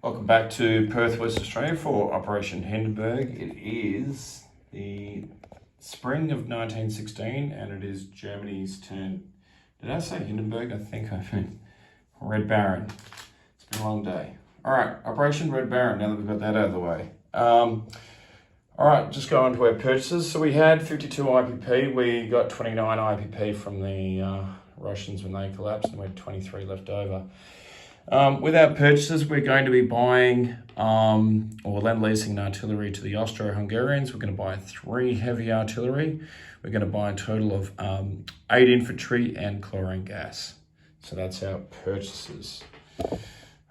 Welcome back to Perth, West Australia for Operation Hindenburg. It is the spring of 1916 and it is Germany's turn. Did I say Hindenburg? I think I meant Red Baron. It's been a long day. All right, Operation Red Baron, now that we've got that out of the way. All right, just go on to our purchases. So we had 52 IPP. We got 29 IPP from the Russians when they collapsed, and we had 23 left over. With our purchases, we're going to be buying or lend-leasing artillery to the Austro-Hungarians. We're going to buy 3 heavy artillery. We're going to buy a total of 8 infantry and chlorine gas. So that's our purchases.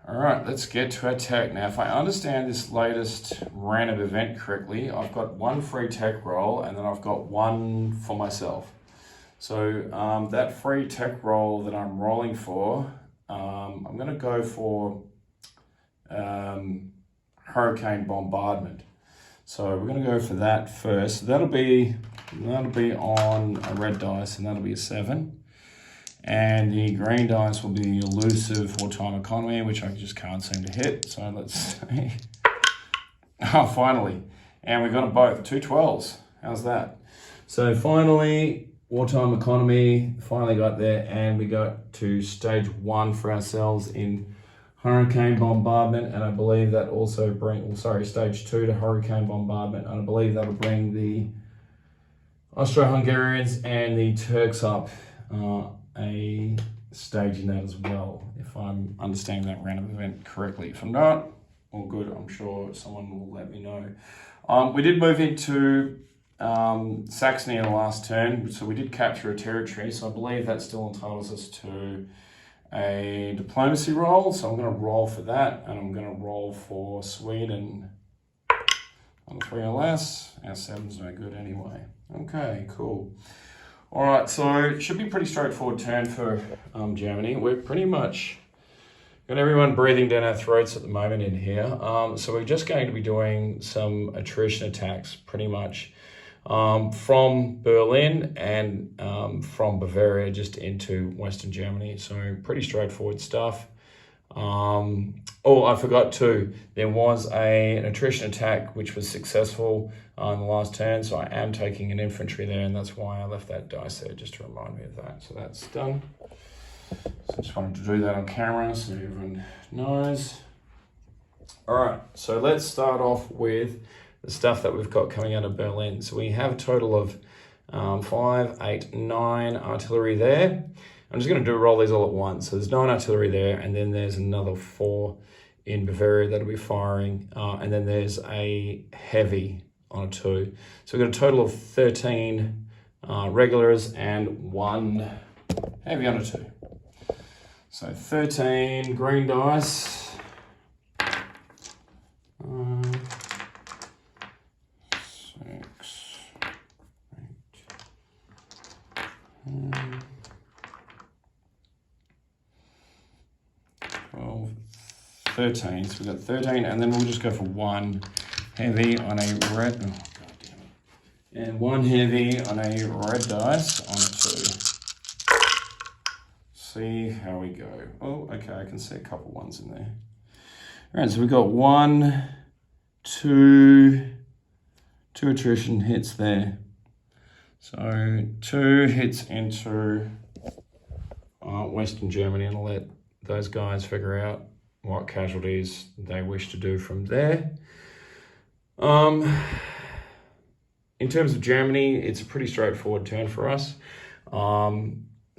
All right, let's get to our tech. Now, if I understand this latest random event correctly, I've got 1 free tech roll and then I've got 1 for myself. So that free tech roll that I'm rolling for, I'm going to go for Hurricane Bombardment. So we're going to go for that first. So that'll be on a red dice, and that'll be a 7. And the green dice will be the Elusive Wartime Economy, which I just can't seem to hit. So let's see. Oh, finally. And we got them both, 2 12s. How's that? So finally, Wartime Economy, finally got there, and we got to stage 1 for ourselves in Hurricane Bombardment, and I believe that also stage 2 to Hurricane Bombardment, and I believe that'll bring the Austro-Hungarians and the Turks up a stage in that as well, if I'm understanding that random event correctly. If I'm not, all good, I'm sure someone will let me know. We did move into Saxony in the last turn, so we did capture a territory, so I believe that still entitles us to a diplomacy roll, so I'm going to roll for that, and I'm going to roll for Sweden on 3 or less. Our 7's no good anyway. Okay, cool. All right, so it should be a pretty straightforward turn for Germany. We're pretty much got everyone breathing down our throats at the moment in here. So we're just going to be doing some attrition attacks pretty much from Berlin and from Bavaria just into Western Germany. So pretty straightforward stuff. Oh, I forgot too. There was an attrition attack which was successful in the last turn, so I am taking an infantry there, and that's why I left that dice there, just to remind me of that. So that's done. So I just wanted to do that on camera so everyone knows. All right, so let's start off with the stuff that we've got coming out of Berlin. So we have a total of 5, 8, 9 artillery there. I'm just going to roll these all at once. So there's 9 artillery there, and then there's another 4 in Bavaria that'll be firing, and then there's a heavy on a 2. So we've got a total of 13 regulars and 1 heavy on a 2. So 13 green dice. 6, 8, 12, 13. So we've got 13, and then we'll just go for 1 heavy on a red. Oh, God damn it. And 1 heavy on a red dice on a 2. See how we go. Oh, okay, I can see a couple ones in there. All right, so we've got 1, 2 attrition hits there. So 2 hits into Western Germany, and I'll let those guys figure out what casualties they wish to do from there. In terms of Germany, it's a pretty straightforward turn for us. So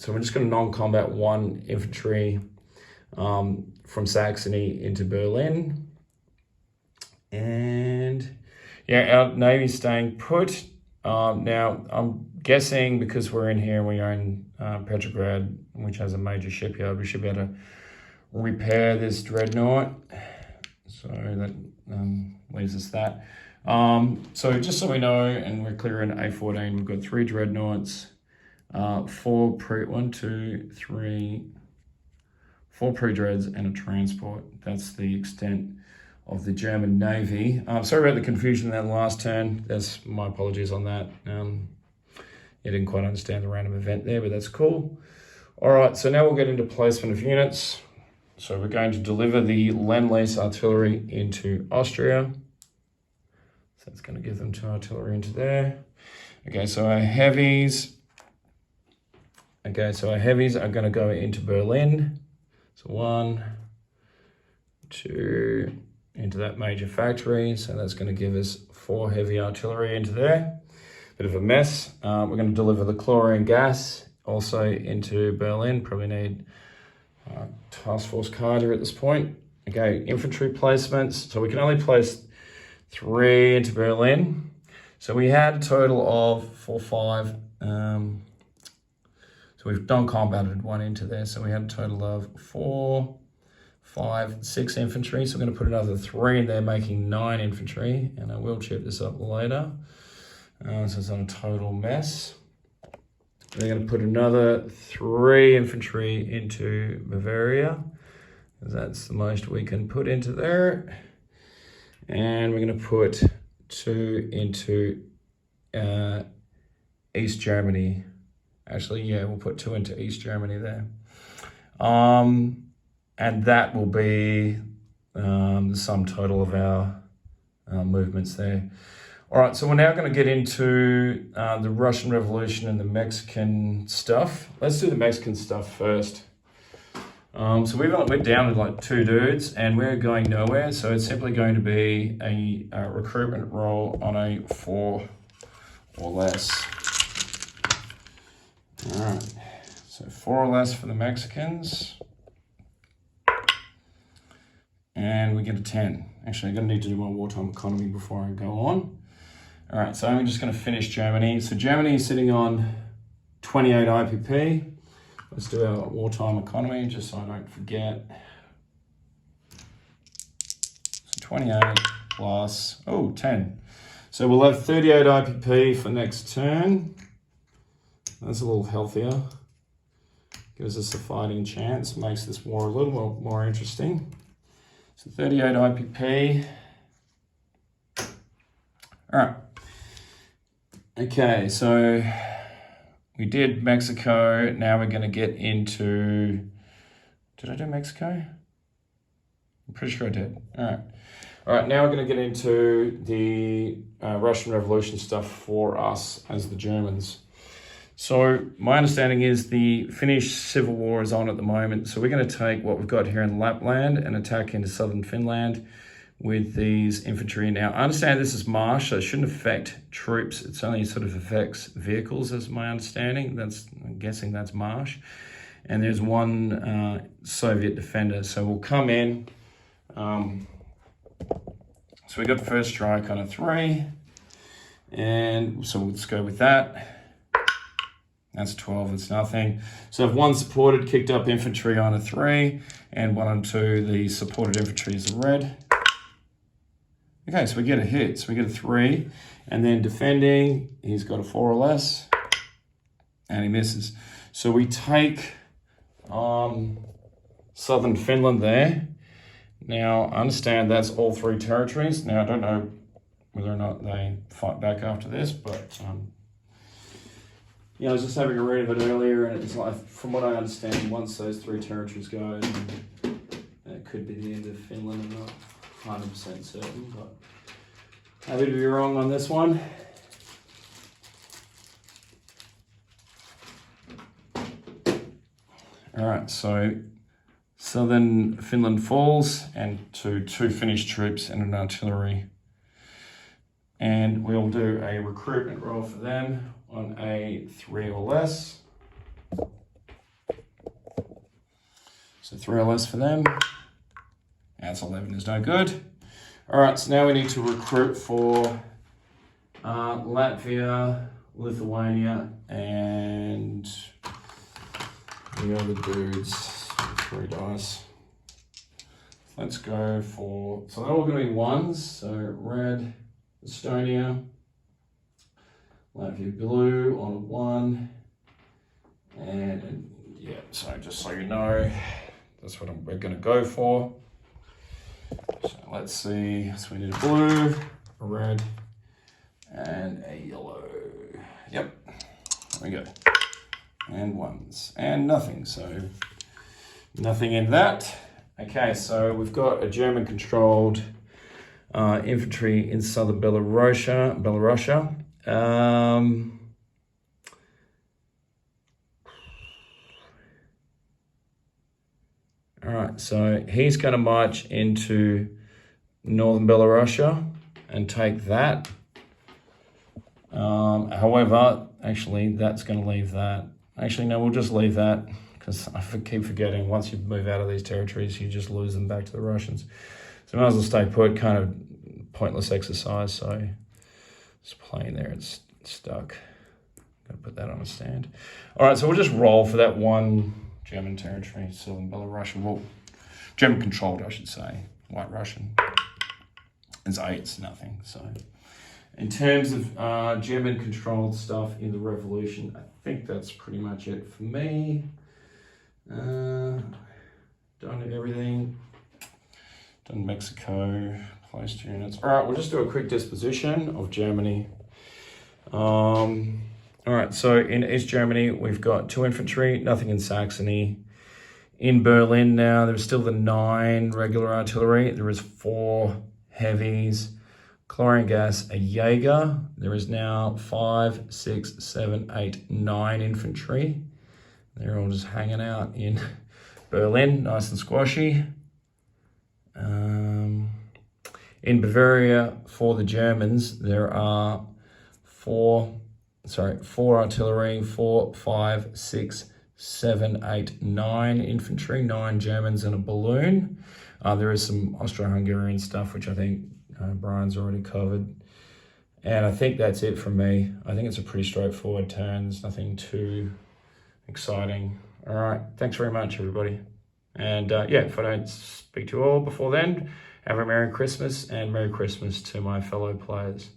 we're just going to non-combat 1 infantry from Saxony into Berlin. And yeah, our Navy's staying put. Now, I'm guessing because we're in here and we own Petrograd, which has a major shipyard, we should be able to repair this dreadnought. So that leaves us that. So just so we know, and we're clear in A14, we've got 3 dreadnoughts, 4 pre-dreads and a transport. That's the extent of the German Navy. Sorry about the confusion in that last turn. That's my apologies on that. I didn't quite understand the random event there, but that's cool. All right, so now we'll get into placement of units. So we're going to deliver the Lend-Lease artillery into Austria. So it's going to give them 2 artillery into there. Okay, so our heavies. Okay, so our heavies are going to go into Berlin. So 1, 2, into that major factory. So that's going to give us 4 heavy artillery into there. Bit of a mess. We're going to deliver the chlorine gas also into Berlin. Probably need Task Force Carter at this point. Okay, infantry placements. So we can only place 3 into Berlin. So we had a total of 4, 5. So we've non-combated 1 into there. So we had a total of 4, 5, 6 infantry. So we're going to put another 3 in there, making 9 infantry. And I will check this up later. So it's on a total mess. We're going to put another 3 infantry into Bavaria, because that's the most we can put into there. And we're going to put 2 into East Germany. Actually, yeah, we'll put 2 into East Germany there. And that will be the sum total of our movements there. All right, so we're now going to get into the Russian Revolution and the Mexican stuff. Let's do the Mexican stuff first. So we're down to like 2 dudes and we're going nowhere. So it's simply going to be a recruitment roll on a 4 or less. All right, so 4 or less for the Mexicans. And we get a 10. Actually, I'm going to need to do my wartime economy before I go on. All right, so I'm just going to finish Germany. So Germany is sitting on 28 IPP. Let's do our wartime economy, just so I don't forget. So 28 plus, 10. So we'll have 38 IPP for next turn. That's a little healthier. Gives us a fighting chance, makes this war a little more interesting. So 38 IPP. All right. Okay, so we did Mexico. Now we're going to get into... Did I do Mexico? I'm pretty sure I did. All right, now we're going to get into the Russian Revolution stuff for us as the Germans. So my understanding is the Finnish Civil War is on at the moment. So we're going to take what we've got here in Lapland and attack into southern Finland with these infantry. Now, I understand this is marsh, so it shouldn't affect troops. It's only sort of affects vehicles, as my understanding. I'm guessing that's marsh. And there's 1 Soviet defender. So we'll come in. So we got first strike on a 3. And so let's go with that. That's 12, it's nothing. So I've 1 supported, kicked up infantry on a 3, and 1 and 2, the supported infantry is the red. Okay, so we get a hit, so we get a 3, and then defending, he's got a 4 or less, and he misses. So we take southern Finland there. Now, I understand that's all 3 territories. Now, I don't know whether or not they fight back after this, but I was just having a read of it earlier, and it's like, from what I understand, once those 3 territories go, it could be the end of Finland. I'm not 100% certain, but happy to be wrong on this one. All right, so southern Finland falls, and to 2 Finnish troops and an artillery. And we'll do a recruitment roll for them on a 3 or less. So 3 or less for them. That's 11 is no good. All right, so now we need to recruit for Latvia, Lithuania, and the other dudes. 3 dice. Let's go for, so they're all going to be 1s. So red, Estonia, Latvia blue on a 1. And yeah, so just so you know, that's what we're going to go for. So let's see, so we need a blue, a red, and a yellow. Yep, there we go. And 1s, and nothing, so nothing in that. Okay, so we've got a German-controlled infantry in southern Belarusia. All right, so he's going to march into northern Belarusia and take that. However, actually, that's going to leave that. Actually, no, we'll just leave that because I keep forgetting once you move out of these territories, you just lose them back to the Russians. So might as well stay put, kind of pointless exercise. So it's playing there, it's stuck. Gotta put that on a stand. All right, so we'll just roll for that one German territory, southern Belarus. Well, German controlled, I should say. White Russian. It's 8, it's nothing. So in terms of German controlled stuff in the revolution, I think that's pretty much it for me. Done everything. Done Mexico, placed units. All right, we'll just do a quick disposition of Germany. All right, so in East Germany, we've got 2 infantry, nothing in Saxony. In Berlin now, there's still the 9 regular artillery. There is 4 heavies, chlorine gas, a Jaeger. There is now 5, 6, 7, 8, 9 infantry. They're all just hanging out in Berlin, nice and squashy. In Bavaria, for the Germans, there are 4 artillery, 4, 5, 6, 7, 8, 9 infantry, 9 Germans and a balloon. There is some Austro-Hungarian stuff, which I think Brian's already covered. And I think that's it from me. I think it's a pretty straightforward turn. There's nothing too exciting. All right, thanks very much, everybody. And yeah, if I don't speak to you all before then, have a Merry Christmas, and Merry Christmas to my fellow players.